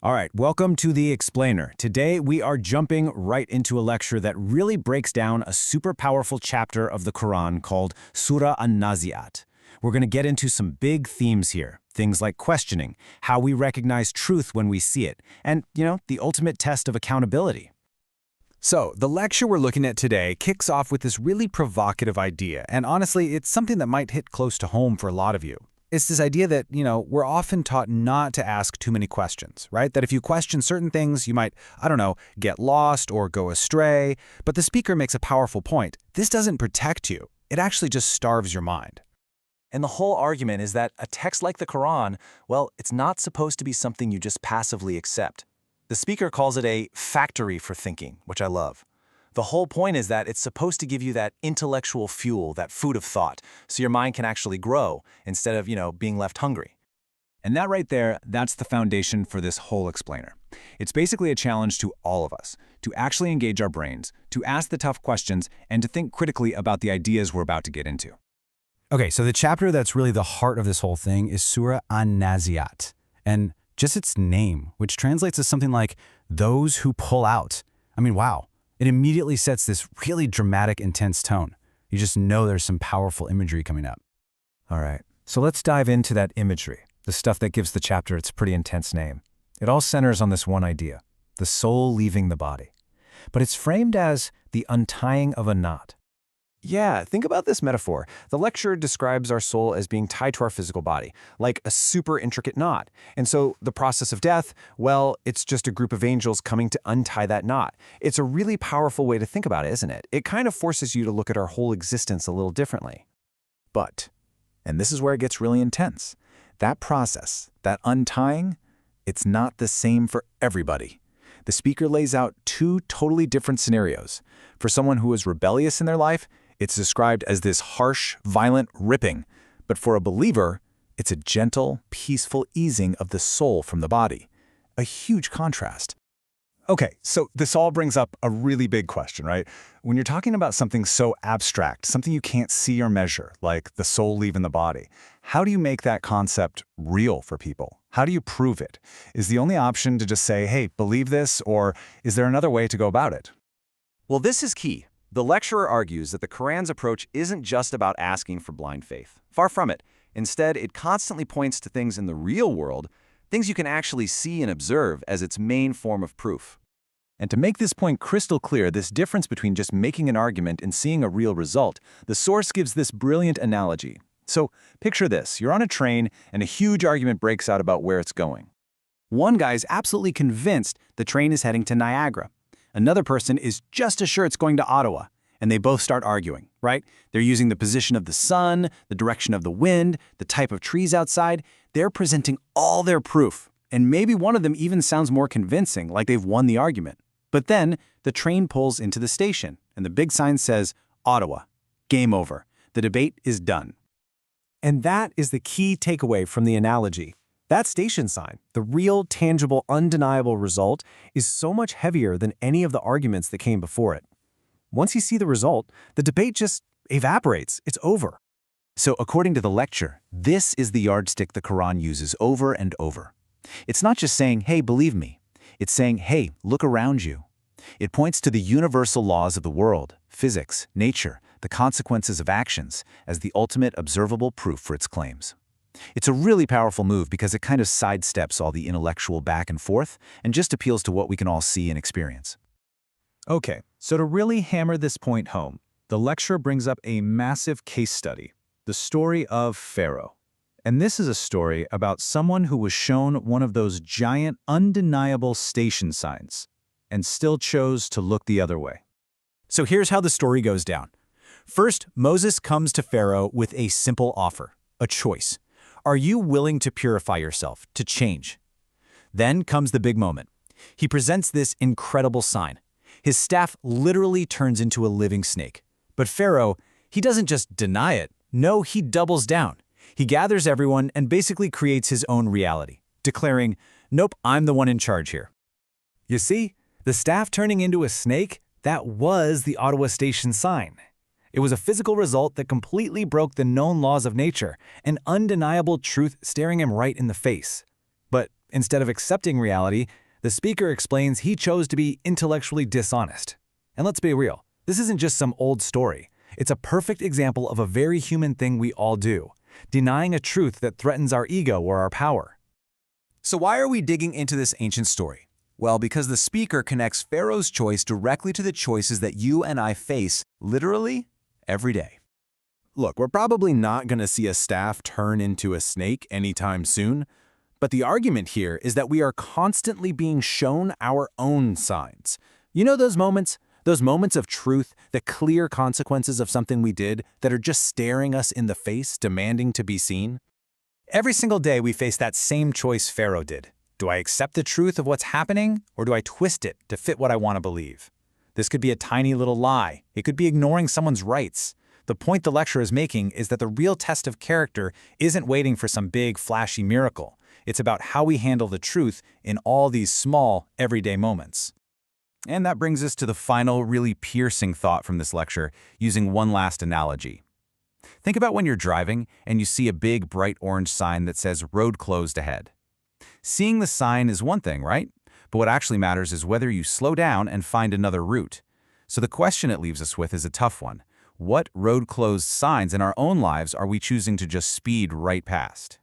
All right, welcome to The Explainer. Today we are jumping right into a lecture that really breaks down a super powerful chapter of the Quran called Surah An-Nazi'at. We're going to get into some big themes here, things like questioning, how we recognize truth when we see it, and, the ultimate test of accountability. So, the lecture we're looking at today kicks off with this really provocative idea, and honestly, it's something that might hit close to home for a lot of you. It's this idea that, we're often taught not to ask too many questions, right? That if you question certain things, you might, get lost or go astray. But the speaker makes a powerful point. This doesn't protect you. It actually just starves your mind. And the whole argument is that a text like the Quran, well, it's not supposed to be something you just passively accept. The speaker calls it a factory for thinking, which I love. The whole point is that it's supposed to give you that intellectual fuel, that food of thought, so your mind can actually grow instead of, being left hungry. And that right there, that's the foundation for this whole explainer. It's basically a challenge to all of us, to actually engage our brains, to ask the tough questions, and to think critically about the ideas we're about to get into. Okay, so the chapter that's really the heart of this whole thing is Surah An-Nazi'at. And just its name, which translates as something like, those who pull out. Wow. It immediately sets this really dramatic, intense tone. You just know there's some powerful imagery coming up. All right, so let's dive into that imagery, the stuff that gives the chapter its pretty intense name. It all centers on this one idea, the soul leaving the body. But it's framed as the untying of a knot. Yeah, think about this metaphor. The lecture describes our soul as being tied to our physical body, like a super intricate knot. And so the process of death, well, it's just a group of angels coming to untie that knot. It's a really powerful way to think about it, isn't it? It kind of forces you to look at our whole existence a little differently. But, and this is where it gets really intense, that process, that untying, it's not the same for everybody. The speaker lays out two totally different scenarios. For someone who is rebellious in their life, it's described as this harsh, violent ripping. But for a believer, it's a gentle, peaceful easing of the soul from the body. A huge contrast. Okay, so this all brings up a really big question, right? When you're talking about something so abstract, something you can't see or measure, like the soul leaving the body, how do you make that concept real for people? How do you prove it? Is the only option to just say, hey, believe this, or is there another way to go about it? Well, this is key. The lecturer argues that the Quran's approach isn't just about asking for blind faith. Far from it. Instead, it constantly points to things in the real world, things you can actually see and observe as its main form of proof. And to make this point crystal clear, this difference between just making an argument and seeing a real result, the source gives this brilliant analogy. So picture this, you're on a train and a huge argument breaks out about where it's going. One guy's absolutely convinced the train is heading to Niagara. Another person is just as sure it's going to Ottawa, and they both start arguing, right? They're using the position of the sun, the direction of the wind, the type of trees outside. They're presenting all their proof, and maybe one of them even sounds more convincing, like they've won the argument. But then the train pulls into the station, and the big sign says, Ottawa. Game over. The debate is done. And that is the key takeaway from the analogy. That station sign, the real, tangible, undeniable result, is so much heavier than any of the arguments that came before it. Once you see the result, the debate just evaporates. It's over. So according to the lecture, this is the yardstick the Quran uses over and over. It's not just saying, hey, believe me. It's saying, hey, look around you. It points to the universal laws of the world, physics, nature, the consequences of actions, as the ultimate observable proof for its claims. It's a really powerful move because it kind of sidesteps all the intellectual back and forth and just appeals to what we can all see and experience. Okay, so to really hammer this point home, the lecturer brings up a massive case study, the story of Pharaoh. And this is a story about someone who was shown one of those giant, undeniable station signs and still chose to look the other way. So here's how the story goes down. First, Moses comes to Pharaoh with a simple offer, a choice. Are you willing to purify yourself, to change? Then comes the big moment. He presents this incredible sign. His staff literally turns into a living snake. But Pharaoh, he doesn't just deny it. No, he doubles down. He gathers everyone and basically creates his own reality, declaring, nope, I'm the one in charge here. You see, the staff turning into a snake, that was the Ottawa Station sign. It was a physical result that completely broke the known laws of nature, an undeniable truth staring him right in the face. But Instead of accepting reality, the speaker explains he chose to be intellectually dishonest. And let's be real, this isn't just some old story. It's a perfect example of a very human thing we all do, denying a truth that threatens our ego or our power. So why are we digging into this ancient story? Well, because the speaker connects Pharaoh's choice directly to the choices that you and I face, literally, every day. Look, we're probably not going to see a staff turn into a snake anytime soon, but the argument here is that we are constantly being shown our own signs. You know those moments of truth, the clear consequences of something we did that are just staring us in the face, demanding to be seen? Every single day we face that same choice Pharaoh did. Do I accept the truth of what's happening, or do I twist it to fit what I want to believe? This could be a tiny little lie. It could be ignoring someone's rights. The point the lecturer is making is that the real test of character isn't waiting for some big, flashy miracle. It's about how we handle the truth in all these small, everyday moments. And that brings us to the final, really piercing thought from this lecture, using one last analogy. Think about when you're driving and you see a big, bright orange sign that says "Road closed ahead." Seeing the sign is one thing, right? But what actually matters is whether you slow down and find another route. So the question it leaves us with is a tough one. What road closed signs in our own lives are we choosing to just speed right past?